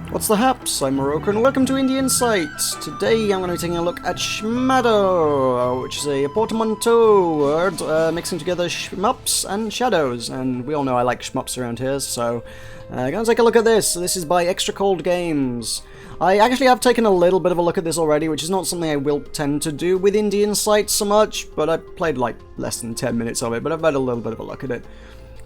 What's the haps? I'm Morocco and welcome to Indie Insights. Today I'm going to be taking a look at Shmadow, which is a portmanteau word mixing together shmups and shadows. And we all know I like shmups around here, so I'm going to take a look at this. This is by Extrokold Games. I actually have taken a little bit of a look at this already, which is not something I will tend to do with Indie Insights so much, but I played like less than 10 minutes of it, but I've had a little bit of a look at it.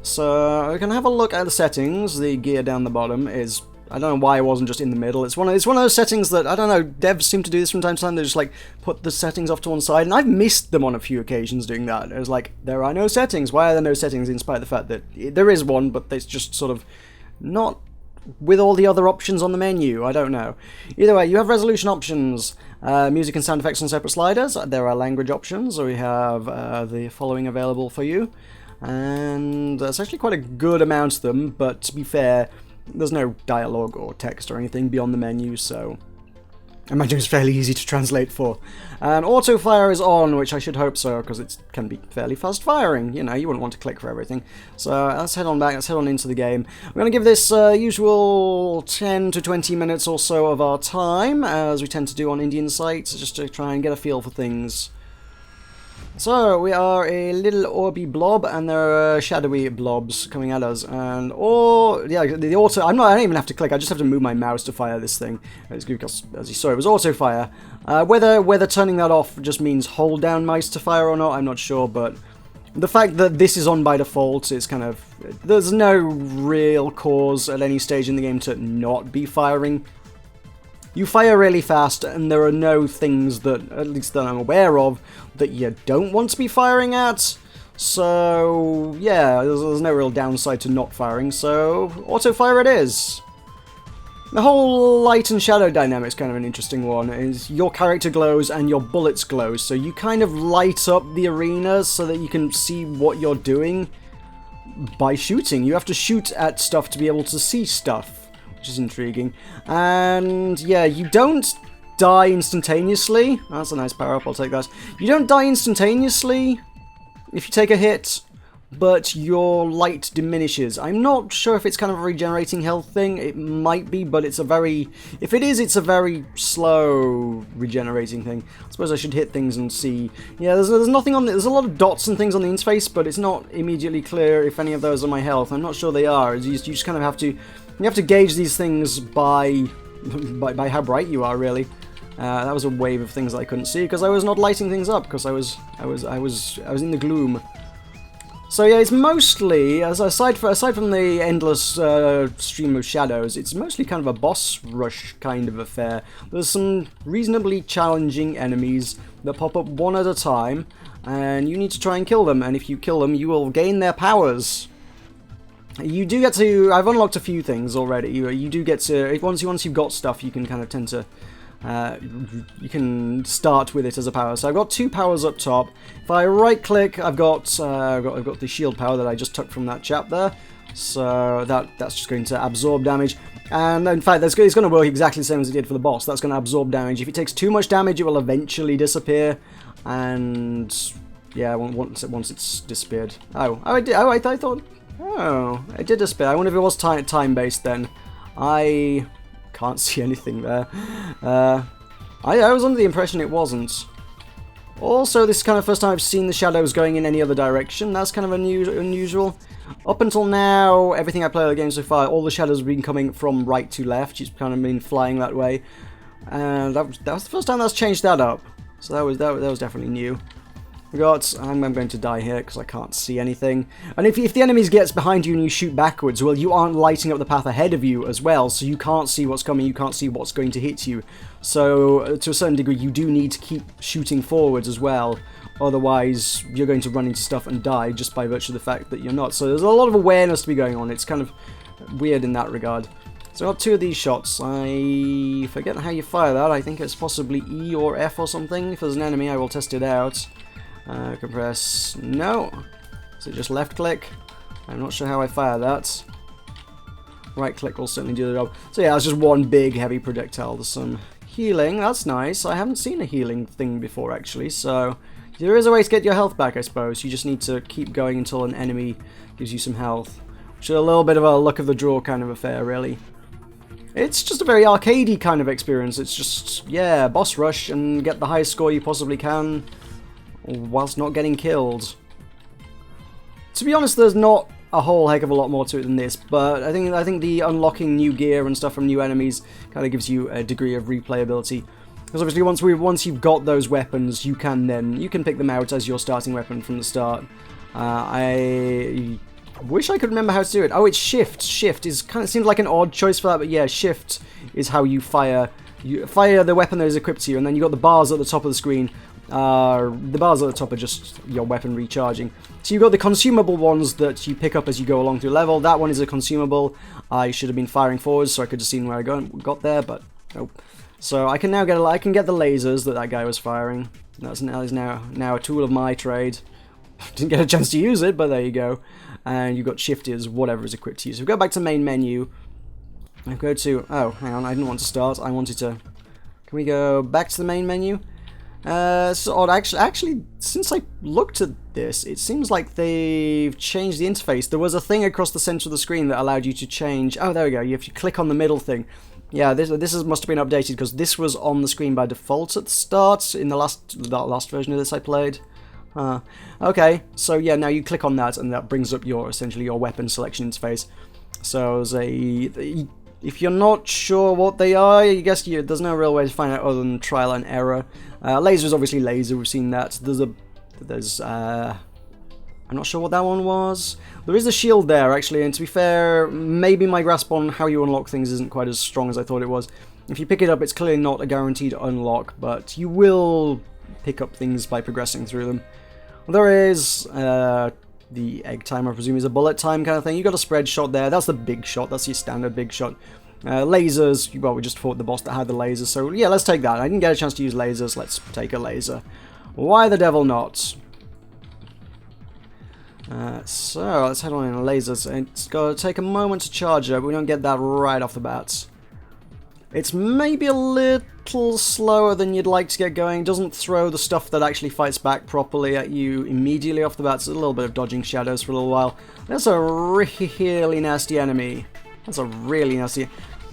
So we can have a look at the settings. The gear down the bottom is, I don't know why it wasn't just in the middle. It's one of those settings that, I don't know, devs seem to do this from time to time. They just like put the settings off to one side, and I've missed them on a few occasions doing that. It was like, there are no settings. Why are there no settings, in spite of the fact that there is one, but it's just sort of not with all the other options on the menu? I don't know. Either way, you have resolution options, music and sound effects on separate sliders. There are language options, so we have the following available for you. And there's actually quite a good amount of them, but to be fair, there's no dialogue or text or anything beyond the menu, so I imagine it's fairly easy to translate for. And auto fire is on, which I should hope so, because it can be fairly fast firing. You know, you wouldn't want to click for everything. So let's head on back, let's head on into the game. We're going to give this usual 10 to 20 minutes or so of our time, as we tend to do on Indie Insights, just to try and get a feel for things. So, we are a little orby blob, and there are shadowy blobs coming at us, and, the auto, I don't even have to click, I just have to move my mouse to fire this thing, because, as you saw, it was auto fire. Whether turning that off just means hold down mice to fire or not, I'm not sure, but the fact that this is on by default is kind of, there's no real cause at any stage in the game to not be firing. You fire really fast, and there are no things that, at least that I'm aware of, that you don't want to be firing at. So, yeah, there's no real downside to not firing, so auto-fire it is. The whole light and shadow dynamic is kind of an interesting one. Is your character glows and your bullets glow, so you kind of light up the arena so that you can see what you're doing by shooting. You have to shoot at stuff to be able to see stuff, which is intriguing. And yeah, you don't die instantaneously. That's a nice power-up, I'll take that. You don't die instantaneously if you take a hit, but your light diminishes. I'm not sure if it's kind of a regenerating health thing. It might be, but it's a very... If it is, it's a very slow regenerating thing. I suppose I should hit things and see... Yeah, there's nothing on... There's a lot of dots and things on the interface, but it's not immediately clear if any of those are my health. I'm not sure they are. You just kind of have to... You have to gauge these things by how bright you are, really. That was a wave of things that I couldn't see because I was not lighting things up because I was in the gloom. So yeah, it's mostly, aside from the endless stream of shadows, it's mostly kind of a boss rush kind of affair. There's some reasonably challenging enemies that pop up one at a time, and you need to try and kill them. And if you kill them, you will gain their powers. You do get to... I've unlocked a few things already. You do get to... Once you've got stuff, you can kind of tend to... you can start with it as a power. So I've got 2 powers up top. If I right-click, I've got the shield power that I just took from that chap there. So that's just going to absorb damage. And in fact, it's going to work exactly the same as it did for the boss. That's going to absorb damage. If it takes too much damage, it will eventually disappear. And yeah, once it's disappeared. I thought... Oh, it did disappear. I wonder if it was time-based then. I can't see anything there. I was under the impression it wasn't. Also, this is kind of the first time I've seen the shadows going in any other direction. That's kind of unusual. Up until now, everything I played the game so far, all the shadows have been coming from right to left. It's kind of been flying that way. And that was the first time that's changed that up. So that was definitely new. We got... I'm going to die here because I can't see anything. And if the enemy gets behind you and you shoot backwards, well, you aren't lighting up the path ahead of you as well, so you can't see what's coming, you can't see what's going to hit you. So, to a certain degree, you do need to keep shooting forwards as well. Otherwise, you're going to run into stuff and die just by virtue of the fact that you're not. So there's a lot of awareness to be going on. It's kind of weird in that regard. So I've got 2 of these shots. I forget how you fire that. I think it's possibly E or F or something. If there's an enemy, I will test it out. Compress. No. Is it just left click? I'm not sure how I fire that. Right click will certainly do the job. So yeah, it's just one big heavy projectile. There's some healing. That's nice. I haven't seen a healing thing before actually, so there is a way to get your health back, I suppose. You just need to keep going until an enemy gives you some health. Which is a little bit of a luck of the draw kind of affair, really. It's just a very arcadey kind of experience. It's just, yeah, boss rush and get the highest score you possibly can whilst not getting killed. To be honest, there's not a whole heck of a lot more to it than this, but I think the unlocking new gear and stuff from new enemies kind of gives you a degree of replayability. Because obviously once you've got those weapons, you can pick them out as your starting weapon from the start. I wish I could remember how to do it. Oh, it's shift. Shift is kind of seems like an odd choice for that, but yeah, shift is how you fire. You fire the weapon that is equipped to you, and then you got the bars at the top of the screen. The bars at the top are just your weapon recharging. So you've got the consumable ones that you pick up as you go along through level. That one is a consumable. I should have been firing forwards so I could have seen where I got there, but nope. So I can now get the lasers that guy was firing. That is now a tool of my trade. Didn't get a chance to use it, but there you go. And you've got shift is whatever is equipped to you. So we go back to main menu. I go to... Oh, hang on, I didn't want to start. I wanted to... Can we go back to the main menu? So odd. Actually, since I looked at this, it seems like they've changed the interface. There was a thing across the center of the screen that allowed you to change... Oh, there we go. You have to click on the middle thing. Yeah, this must have been updated because this was on the screen by default at the start in the last version of this I played. Okay, so yeah, now you click on that and that brings up essentially your weapon selection interface. So if you're not sure what they are, I guess there's no real way to find out other than trial and error. Laser is obviously laser, we've seen that. I'm not sure what that one was. There is a shield there actually, and to be fair, maybe my grasp on how you unlock things isn't quite as strong as I thought it was. If you pick it up, it's clearly not a guaranteed unlock, but you will pick up things by progressing through them. There is the egg time, I presume, is a bullet time kind of thing. You got a spread shot there. That's the big shot. That's your standard big shot. Lasers. Well, we just fought the boss that had the lasers, so yeah, let's take that. I didn't get a chance to use lasers. Let's take a laser. Why the devil not? So let's head on in lasers. It's got to take a moment to charge up. We don't get that right off the bat. It's maybe a little slower than you'd like to get going. It doesn't throw the stuff that actually fights back properly at you immediately off the bat. It's a little bit of dodging shadows for a little while. That's a really nasty enemy. That's a really nasty...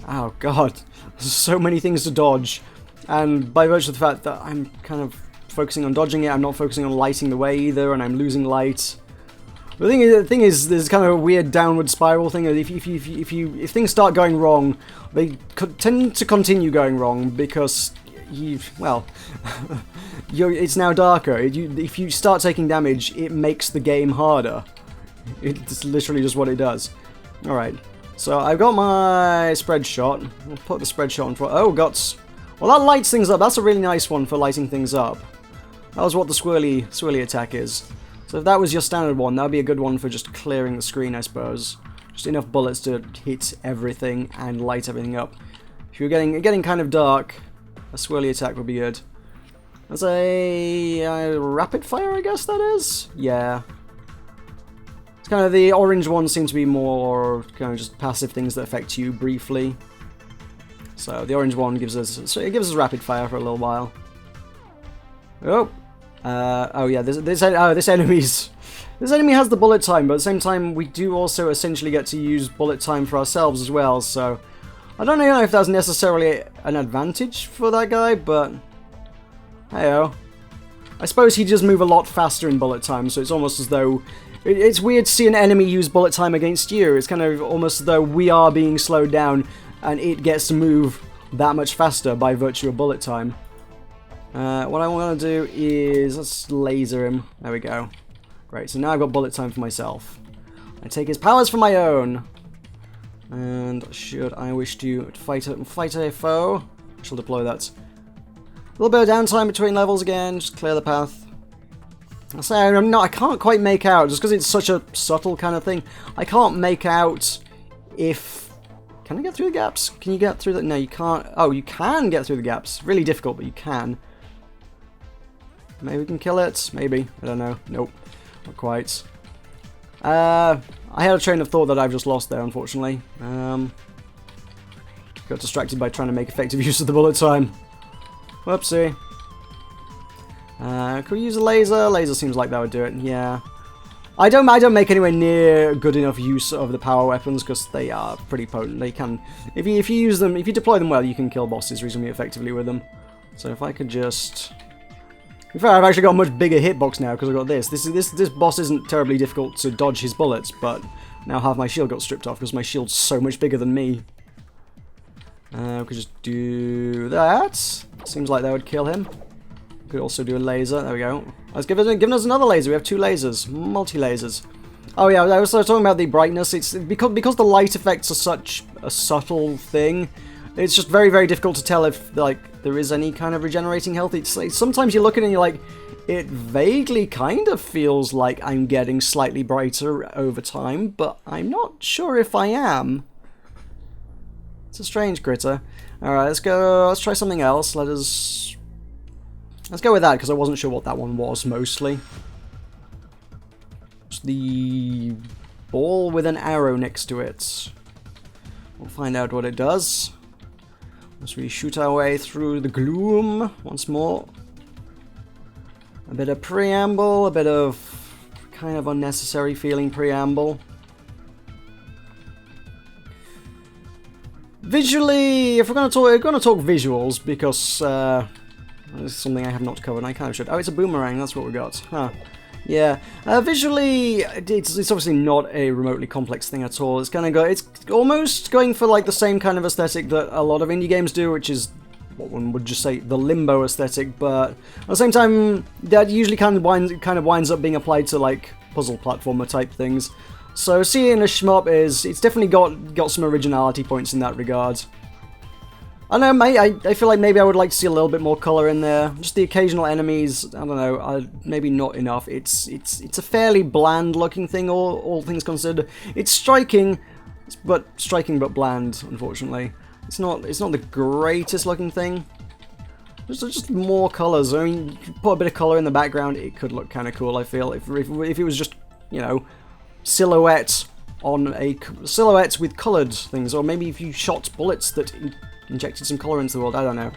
Oh god. There's so many things to dodge. And by virtue of the fact that I'm kind of focusing on dodging it, I'm not focusing on lighting the way either, and I'm losing light. The thing is, there's kind of a weird downward spiral thing. If things start going wrong, they tend to continue going wrong because it's now darker. If you start taking damage, it makes the game harder. It's literally just what it does. All right, so I've got my spread shot. I'll put the spread shot on front. Oh, guts. Well, that lights things up. That's a really nice one for lighting things up. That was what the swirly attack is. So if that was your standard one, that would be a good one for just clearing the screen, I suppose. Just enough bullets to hit everything and light everything up. If you're getting kind of dark, a swirly attack would be good. That's a rapid fire, I guess that is? Yeah. It's kind of the orange ones seem to be more kind of just passive things that affect you briefly. So the orange one gives us rapid fire for a little while. Oh. Oh yeah, this enemy has the bullet time, but at the same time we do also essentially get to use bullet time for ourselves as well, so I don't know if that's necessarily an advantage for that guy, but hey-oh. I suppose he does move a lot faster in bullet time, so it's almost as though it's weird to see an enemy use bullet time against you. It's kind of almost as though we are being slowed down and it gets to move that much faster by virtue of bullet time. What I want to do is, let's laser him. There we go. Great, so now I've got bullet time for myself. I take his powers for my own. And should I wish to fight a foe, I shall deploy that. A little bit of downtime between levels again, just clear the path. So I can't quite make out, just because it's such a subtle kind of thing, I can't make out if... Can I get through the gaps? Can you get through the... No, you can't. Oh, you can get through the gaps. Really difficult, but you can. Maybe we can kill it. Maybe. I don't know. Nope. Not quite. I had a train of thought that I've just lost there, unfortunately. Got distracted by trying to make effective use of the bullet time. Whoopsie. Could we use a laser? Laser seems like that would do it. Yeah. I don't make anywhere near good enough use of the power weapons because they are pretty potent. They can, if you use them, if you deploy them well, you can kill bosses reasonably effectively with them. So if I could just, in fact, I've actually got a much bigger hitbox now because I've got this. This boss isn't terribly difficult to dodge his bullets, but now half my shield got stripped off because my shield's so much bigger than me. We could just do that. Seems like that would kill him. We could also do a laser. There we go. Let's give us another laser. We have 2 lasers. Multi-lasers. Oh yeah, I was talking about the brightness. It's because the light effects are such a subtle thing. It's just very, very difficult to tell if like there is any kind of regenerating health. It's like, sometimes you look at it and you're like, it vaguely kind of feels like I'm getting slightly brighter over time, but I'm not sure if I am. It's a strange critter. Alright, let's go. Let's try something else. Let's go with that, because I wasn't sure what that one was, mostly. It's the ball with an arrow next to it. We'll find out what it does. As we shoot our way through the gloom once more. A bit of preamble, a bit of kind of unnecessary feeling preamble. Visually, if we're going to talk visuals, because this is something I have not covered, and I kind of should. Oh, it's a boomerang, that's what we got. Huh. Yeah. Visually, it's obviously not a remotely complex thing at all. It's almost going for like the same kind of aesthetic that a lot of indie games do, which is what one would just say the limbo aesthetic, but at the same time, that usually kind of winds up being applied to like puzzle platformer type things. So seeing a shmup it's definitely got some originality points in that regard. I don't know, I feel like maybe I would like to see a little bit more colour in there. Just the occasional enemies, I don't know, maybe not enough. It's a fairly bland looking thing, all things considered. It's striking but bland, unfortunately. It's not the greatest looking thing. Just more colours. I mean, you could put a bit of colour in the background, it could look kind of cool, I feel. If it was just, you know, silhouettes with coloured things, or maybe if you shot bullets that injected some colour into the world, I don't know.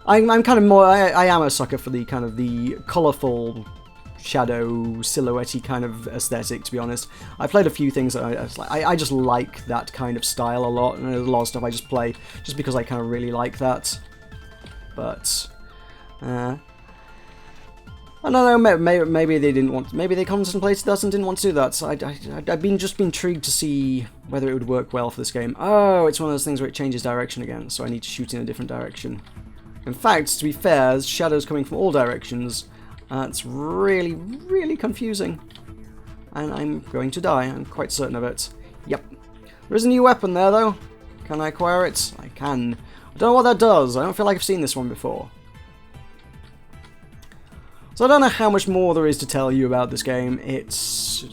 I'm kind of more, I am a sucker for the kind of the colourful shadow silhouette-y kind of aesthetic, to be honest. I played a few things that I just like that kind of style a lot, and there's a lot of stuff I just play just because I kind of really like that. But I don't know, maybe they didn't want, maybe they contemplated that and didn't want to do that. So I've been intrigued to see whether it would work well for this game. Oh, it's one of those things where it changes direction again, so I need to shoot in a different direction. In fact, to be fair, there's shadows coming from all directions. It's really, really confusing. And I'm going to die, I'm quite certain of it. Yep. There is a new weapon there, though. Can I acquire it? I can. I don't know what that does. I don't feel like I've seen this one before. So I don't know how much more there is to tell you about this game.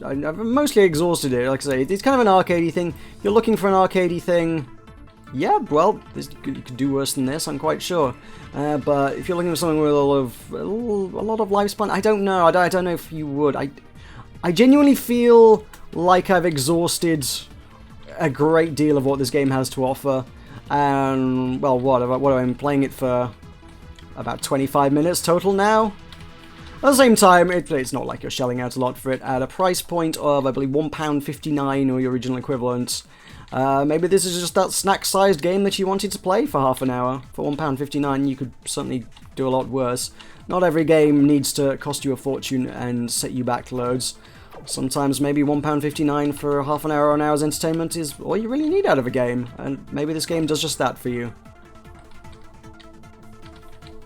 I've mostly exhausted it. Like I say, it's kind of an arcadey thing. If you're looking for an arcadey thing, yeah, well, you could do worse than this, I'm quite sure. But if you're looking for something with a lot of lifespan, I don't know. I don't know if you would. I genuinely feel like I've exhausted a great deal of what this game has to offer. And well, what have I been playing it for? About 25 minutes total now. At the same time, it's not like you're shelling out a lot for it at a price point of, I believe, £1.59 or your original equivalent. Maybe this is just that snack-sized game that you wanted to play for half an hour. For £1.59, you could certainly do a lot worse. Not every game needs to cost you a fortune and set you back loads. Sometimes maybe £1.59 for half an hour or an hour's entertainment is all you really need out of a game, and maybe this game does just that for you.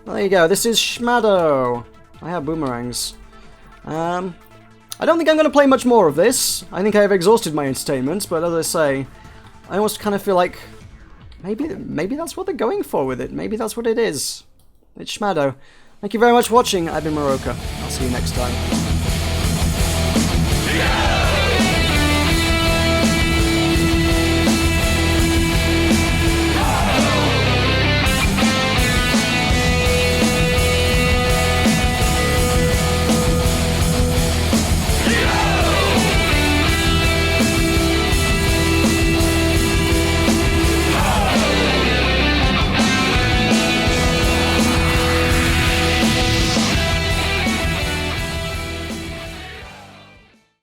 Well, there you go, this is Shmadow. I have boomerangs. I don't think I'm going to play much more of this. I think I have exhausted my entertainment, but as I say, I almost kind of feel like maybe that's what they're going for with it. Maybe that's what it is. It's Shmadow. Thank you very much for watching. I've been Moroka. I'll see you next time.